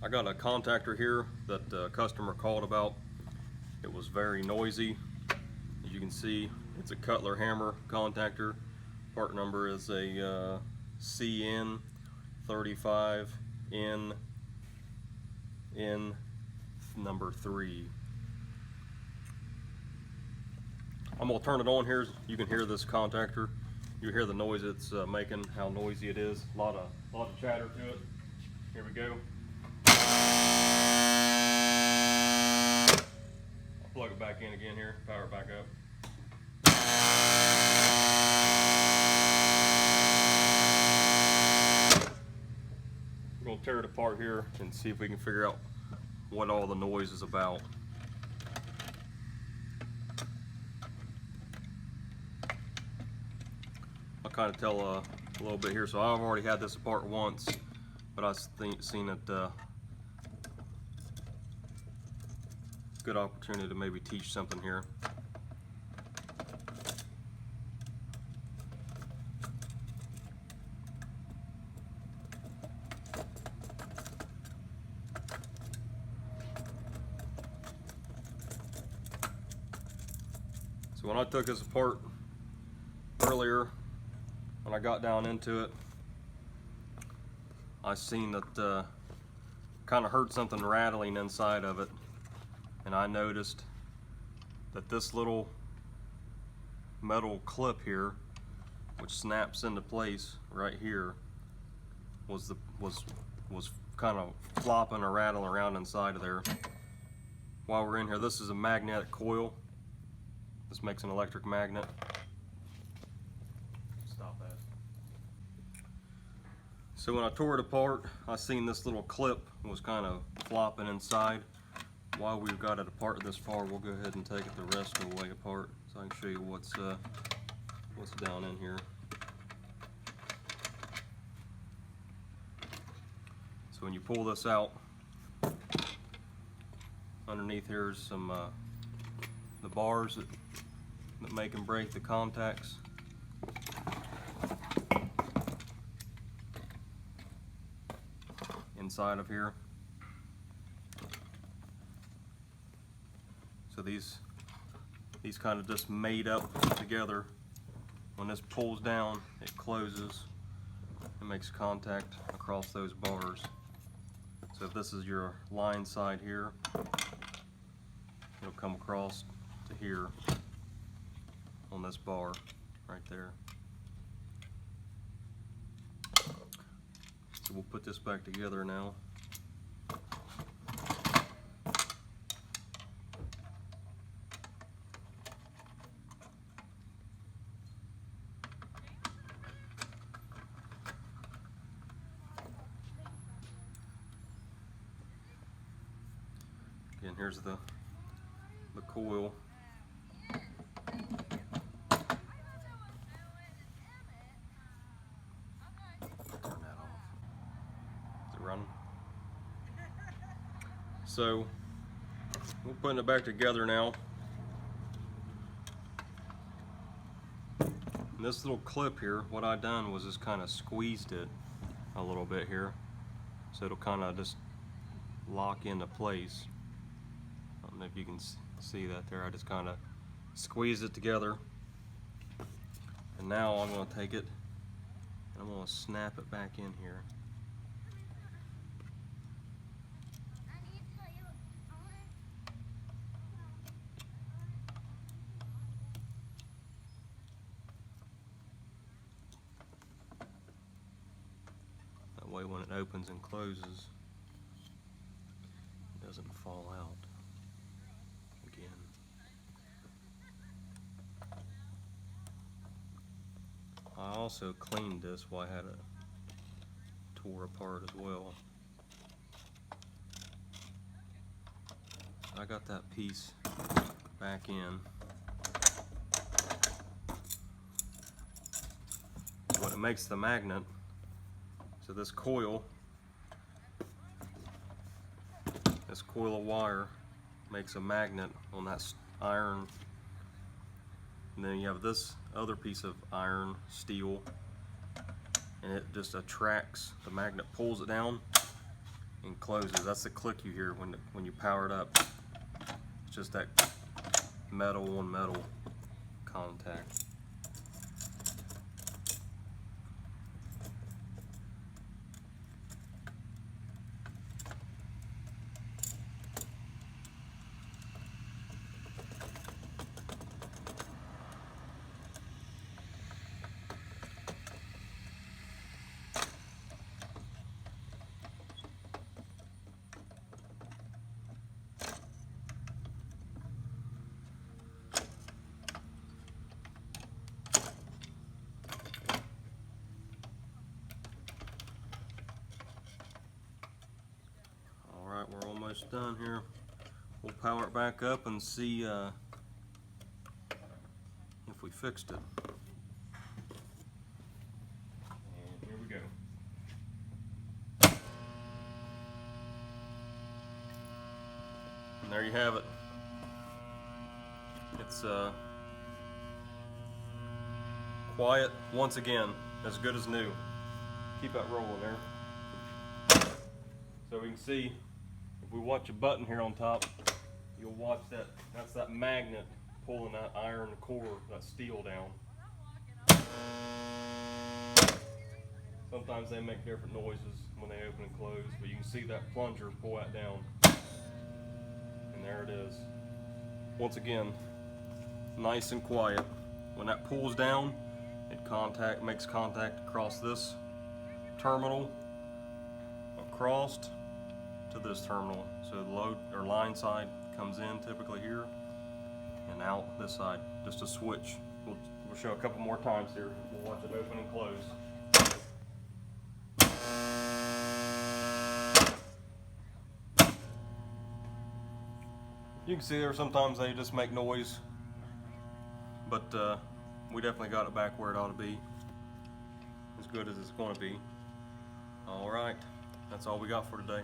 I got a contactor here that the customer called about. It was very noisy. As you can see, it's a Cutler Hammer contactor. Part number is a CN35NN3. I'm gonna turn it on here. You can hear this contactor. You hear the noise it's making, how noisy it is. A lot of chatter to it. Here we go. I'll plug it back in again here, power it back up. We're going to tear it apart here and see if we can figure out what all the noise is about. I'll kind of tell a little bit here. So I've already had this apart once, but I've seen it good opportunity to maybe teach something here. So when I took this apart earlier, when I got down into it, I seen that kind of heard something rattling inside of it, and I noticed that this little metal clip here, which snaps into place right here, was kind of flopping or rattling around inside of there. While we're in here, this is a magnetic coil. This makes an electric magnet. Stop that. So when I tore it apart, I seen this little clip was kind of flopping inside. While we've got it apart this far, we'll go ahead and take it the rest of the way apart so I can show you what's down in here. So when you pull this out, underneath here is some the bars that make and break the contacts. Inside of here. So these kind of just made up together. When this pulls down, it closes and makes contact across those bars. So if this is your line side here, it'll come across to here on this bar right there. So we'll put this back together now. Again, here's the coil. Turn that off. Is it running? So we're putting it back together now. And this little clip here, what I done was just kind of squeezed it a little bit here, so it'll kind of just lock into place. I don't know if you can see that there. I just kind of squeezed it together, and now I'm going to take it and I'm going to snap it back in here. That way when it opens and closes, it doesn't fall out again. I also cleaned this while I had it tore apart as well. I got that piece back in. When it makes the magnet, so this coil of wire makes a magnet on that iron, and then you have this other piece of iron, steel, and it just attracts, the magnet pulls it down and closes. That's the click you hear when you power it up. It's just that metal on metal contact. Alright, we're almost done here. We'll power it back up and see if we fixed it. And here we go. And there you have it. It's quiet once again, as good as new. Keep that rolling there. So we can see, if we watch a button here on top, you'll watch that, that's that magnet pulling that iron core, that steel down. Sometimes they make different noises when they open and close, but you can see that plunger pull that down. And there it is. Once again, nice and quiet. When that pulls down, it makes contact across this terminal, across to this terminal. So the load or line side comes in typically here and out this side. Just a switch. We'll show a couple more times here. We'll watch it open and close. You can see there sometimes they just make noise, but we definitely got it back where it ought to be, as good as it's going to be. All right, that's all we got for today.